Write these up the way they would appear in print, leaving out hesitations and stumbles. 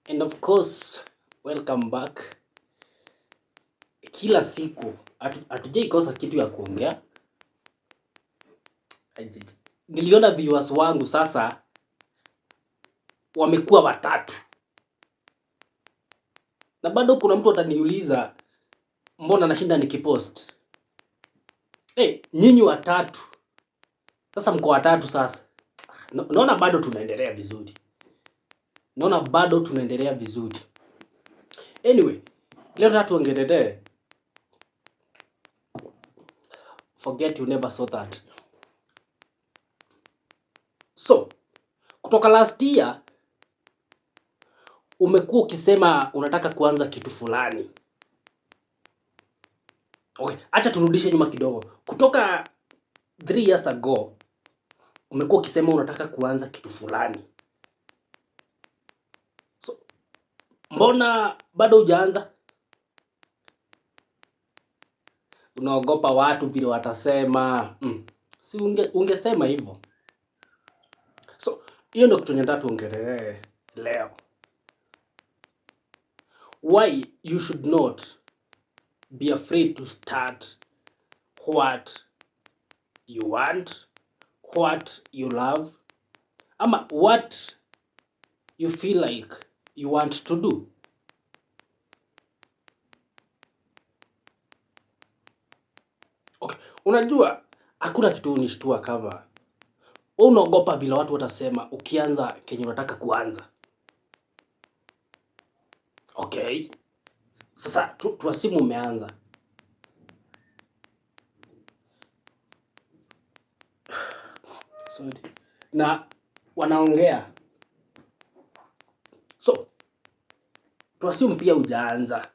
And of course, welcome back. Kila siku hatujaikosa kitu ya kuongea. Niliona viewers wangu sasa wamekuwa watatu, na bado kuna mtu ataniuliza mbona nashinda nikipost. Nyinyi watatu sasa, mko watatu sasa. Naona bado tunaendelea vizuri. Anyway, leo nataka tuongelee forget you never saw that. So, kutoka last year umekuwa ukisema unataka kuanza kitu fulani. Okay, acha turudishe nyuma kidogo. Kutoka 3 years ago umekuwa ukisema unataka kuanza kitu fulani. So, mbona bado hujaanza? Unaogopa watu vile watasema. Si ungesema hivyo. So, hiyo ndio kitu nataka tuongelee leo. Why you should not be afraid to start what you want, what you love, ama what you feel like you want to do. Okay, unajua hakuna kitu unishtua kama wewe unaogopa vile watu watasema ukianza kenye unataka kuanza. Okay, sasa tuasimu umeanza. Sorry. Na wanaongea. So, tuasimu pia hujaanza.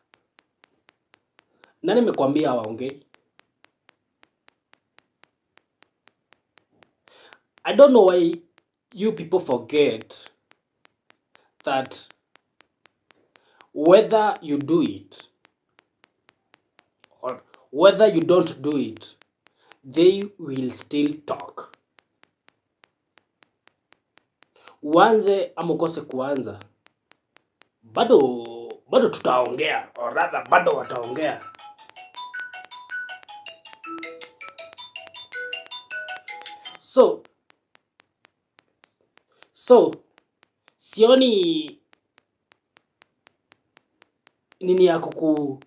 Nani amekwambia hawaongei? I don't know why you people forget that whether you do it or whether you don't do it, they will still talk. Uanze ama ukose kuanza, bado tutaongea, or rather bado wataongea. So sioni nini ya kufanya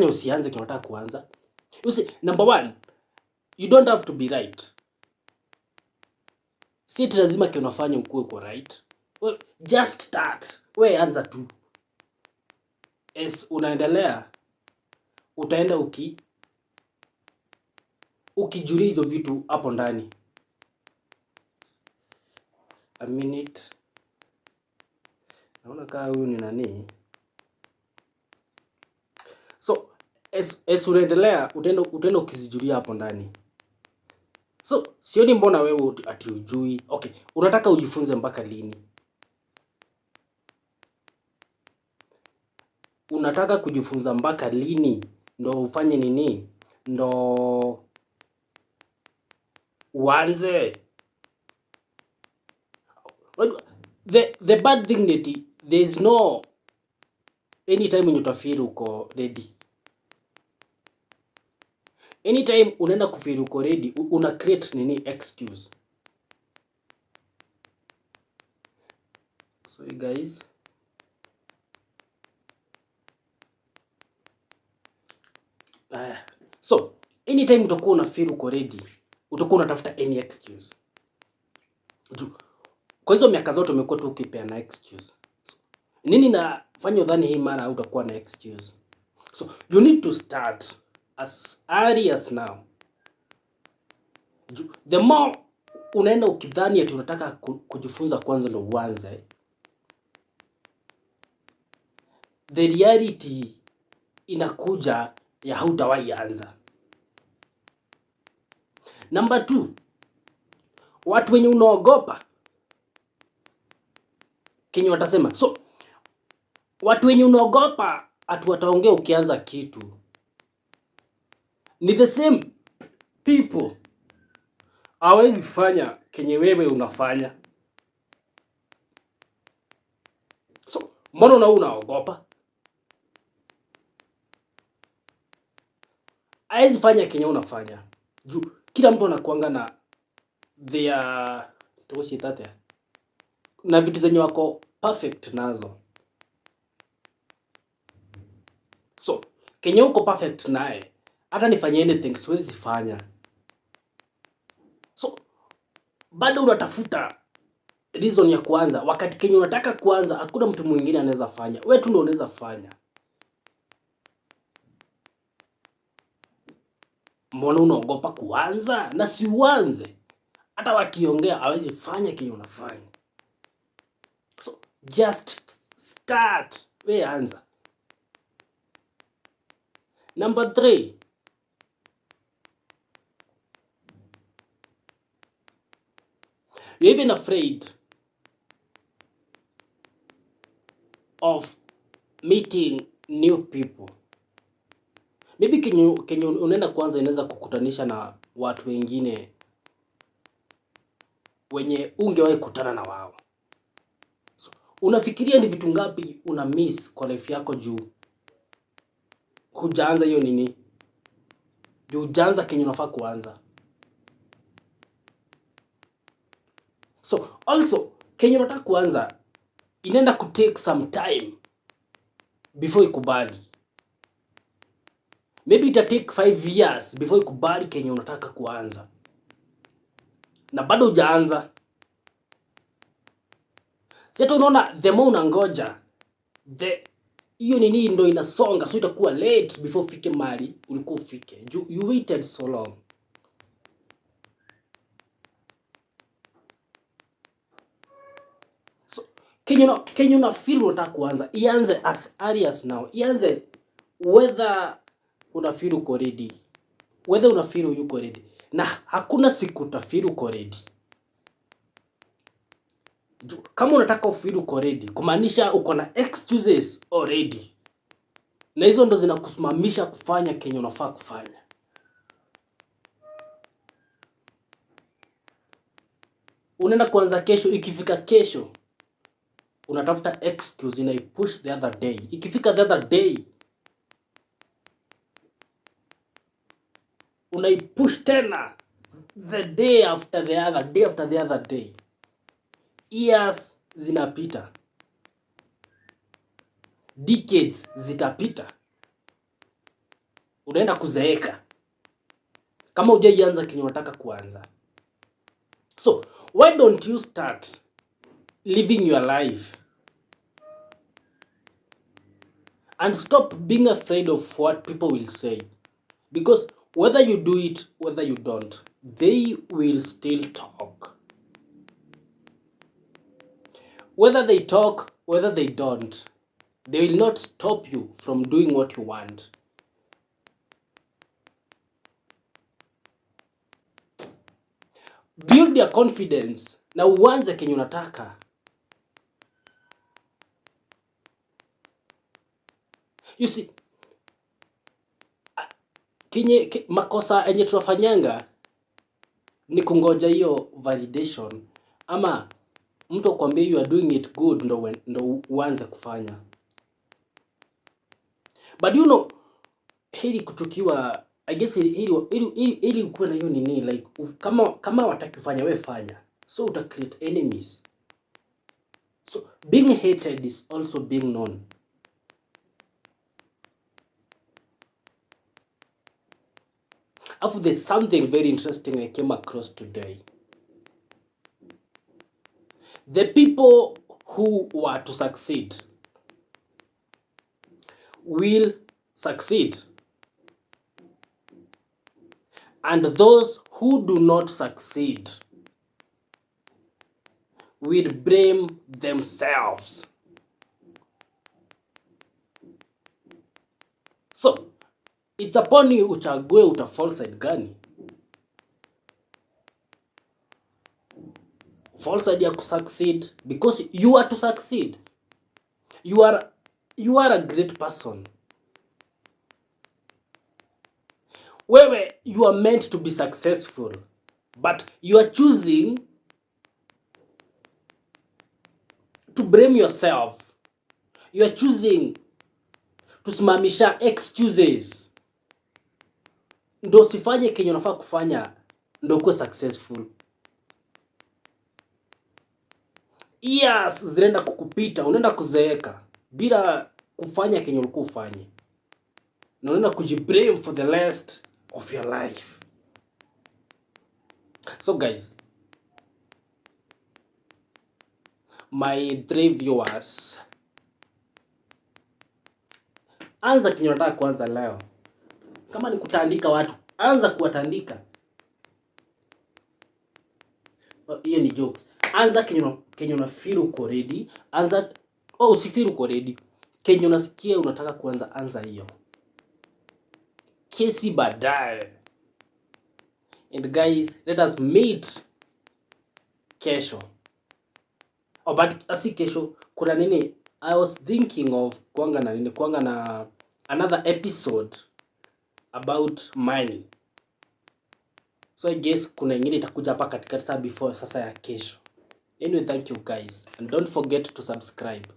usianze kile unataka kuanza. You see, number one, you don't have to be right. Si lazima kile unafanya ukue kwa right. Well, just start. We anza tu. Unaendelea, utaenda ukijulia hizo vitu hapo ndani. A minute. Naona kama huyu ni nani. So, unaendelea, utaenda ukizijulia hapo ndani. So, sioni mbona wewe ati ujui. Okay, unataka ujifunze mpaka lini? Unataka kujifunza mpaka lini? Ndo ufanye nini? Ndo uanze. The bad thing that there is no anytime when utafeel uko ready. Anytime unaenda kufeel uko ready, una create nini excuse. Sorry guys. So, anytime utakuwa una feel uko ready, utakuwa unatafuta any excuse. Kwa hizo miaka zote umekuwa tu ukipeana excuse. So, nini nafanya udhani hii mara utakuwa na excuse? So, you need to start as early as now. The more unaenda ukidhani ati unataka kujifunza kwanza ndo uanze, the reality inakuja ya hautawahi anza. Number 2, watu wenye unaogopa kenye watasema. So, watu wenye unaogopa ati wataongea ukianza kitu ni the same people hawezi fanya kenye wewe unafanya. Mbona unaogopa? Haiwezi fanya Kenya unafanya. Juu kila mtu anakuanga na their toshitate na vitu zenye wako perfect nazo. So Kenya uko perfect naye, hata nifanye anything siwezi fanya. So bado unatafuta reason ya kuanza, wakati Kenya unataka kuanza hakuna mtu mwingine anaweza fanya. Wewe tu ndio unaweza fanya. Mbona unaogopa kuanza? Na si uanze. Hata wakiongea hawezi fanya Kenya unafanya. So just start. Wewe anza. Number 3. You're even afraid of meeting new people. Maybe Kenya unaenda kwanza inaweza kukutanisha na watu wengine wenye ungewahi kutana na wao. So, unafikiria ni vitu ngapi una miss kwa life yako juu hujaanza hiyo nini? Juu hujaanza Kenya unafaa kuanza. So also Kenya unataka kuanza inaenda ku take some time before ikubali. Maybe ita take 5 years before ikubali Kenya unataka kuanza. Na bado hujaanza. Sasa unaona the more unangoja hiyo nini ndo inasonga, so itakuwa late before ufike mahali ulikuwa ufike. You waited so long. So Kenya una feel unataka kuanza, ianze as early as now. Ianze whether una feel uko ready. Whether una feel uko ready. Na hakuna siku uta feel uko ready. Kama unataka ufeel uko ready, kumaanisha uko na excuses already. Na hizo ndo zinakusimamisha kufanya Kenya unafaa kufanya. Unaenda kuanza kesho, ikifika kesho unatafuta excuse na push the other day. Ikifika the other day unaipush tena the day after the other day after the other day. Years zinapita. Decades zitapita. Unaenda kuzeeka kama hujaianza Kenya unataka kuanza. So why don't you start living your life and stop being afraid of what people will say? Because whether you do it, whether you don't, they will still talk. Whether they talk, whether they don't, they will not stop you from doing what you want. Build your confidence na uanze Kenya unataka. You see, makosa yenye tunafanyanga ni kungoja hiyo validation ama mtu akwambie you are doing it good ndo uanze kufanya. But you know, hili kutukiwa, I guess hili ukuwe na hiyo nini, like kama wataki kufanya wewe fanya, so uta create enemies. So being hated is also being known. After there's something very interesting I came across today. The people who were to succeed will succeed, and those who do not succeed will blame themselves. So it's upon you uchague utafall side gani. Fall side ya kusucceed because you are to succeed. You are a great person. Wewe you are meant to be successful, but you are choosing to blame yourself. You are choosing tusimamisha excuses. Ndo usifanye kenye unafaa kufanya ndo kuwe successful. Years zinaenda kukupita, unaenda kuzeeka bila kufanya kenye ulikuwa ufanye. Na unaenda kujiblame for the rest of your life. So guys, my 3 viewers, anza kenye unataka kuanza leo. Kama ni kutandika watu, anza kuwatandika. Hiyo ni jokes. Anza kenye una feel uko ready. Anza usifeel uko ready. Kenye unasikia unataka kuanza, anza hiyo. Kesi baadaye. And guys, let us meet kesho. But asi kesho kuna nini? I was thinking of kuanga na another episode about money. So I guess kuna ingine itakuja hapa katikati before sasa ya kesho. Anyway, thank you guys and don't forget to subscribe.